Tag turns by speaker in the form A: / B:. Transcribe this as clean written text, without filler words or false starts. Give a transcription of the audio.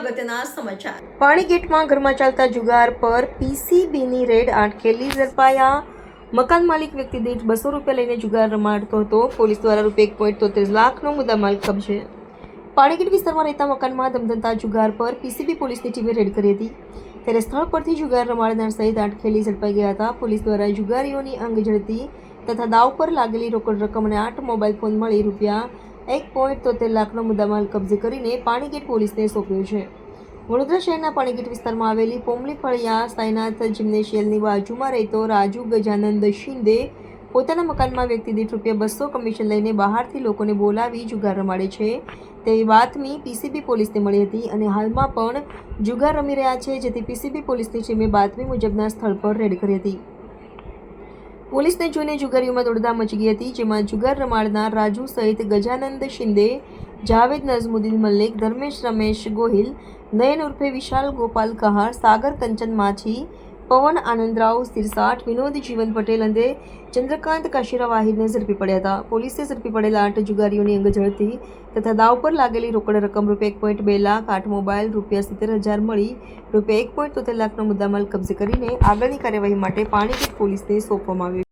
A: અગત્યના સમાચાર।
B: પાણીગેટમાં ઘરમાં ચાલતા જુગાર પર પીસીબીની રેડ, 8 ખેલી ઝડપાયા। મકાન માલિક વ્યક્તિ દીઠ 200 રૂપિયા લઈને જુગાર રમાડતો હતો। પોલીસ દ્વારા ₹1.73 લાખનો મુદ્દામાલ કબજે। પાણીગેટ વિસ્તારમાં રહેતા મકાનમાં ધમધમતા જુગાર પર પીસીબી પોલીસની ટીમે રેડ કરી હતી, ત્યારે સ્થળ પરથી જુગાર રમાડનાર સહિત 8 ખેલી ઝડપાઈ ગયા હતા। પોલીસ દ્વારા જુગારીઓની અંગ ઝડપી તથા દાવ પર લાગેલી રોકડ રકમ અને 8 મોબાઈલ ફોન મળી ₹1.73 લાખનો મુદ્દામાલ કબજે કરીને પાણીગેટ પોલીસને સોંપ્યો છે। વડોદરા શહેરના પાણીગેટ વિસ્તારમાં આવેલી પોમલી ફળિયા સાઈનાથ જિમ્નેશિયમની બાજુમાં રહેતો રાજુ ગજાનંદ શિંદે પોતાના મકાનમાં વ્યક્તિ દીઠ ₹200 કમિશન લઈને બહારથી લોકોને બોલાવી જુગાર રમાડે છે તેવી બાતમી પીસીબી પોલીસને મળી હતી અને હાલમાં પણ જુગાર રમી રહ્યા છે, જેથી પીસીબી પોલીસની ટીમે બાતમી મુજબના સ્થળ પર રેડ કરી હતી। પોલીસને જોઈને જુગારીઓમાં દોડધામ મચી ગઈ હતી, જેમાં જુગાર રમાડનાર રાજુ સહિત ગજાનંદ શિંદે, જાવેદ નઝમુદ્દીન મલ્લિક, ધર્મેશ રમેશ ગોહિલ, નયન ઉર્ફે વિશાલ ગોપાલ કહાર, સાગર કંચન માછી, પવન આનંદરાવ સિરસાટ, વિનોદ જીવન પટેલ અને ચંદ્રકાંત કાશીરા વાહિદને ઝડપી પડ્યા હતા। પોલીસે ઝડપી પડેલા 8 જુગારીઓની અંગ ઝડપી તથા દાવ પર લાગેલી રોકડ રકમ ₹1.2 લાખ, 8 મોબાઈલ, ₹70,000 મળી ₹1.73 લાખનો મુદ્દામાલ કબજે કરીને આગળની કાર્યવાહી માટે પાણીગેટ પોલીસને સોંપવામાં આવ્યો।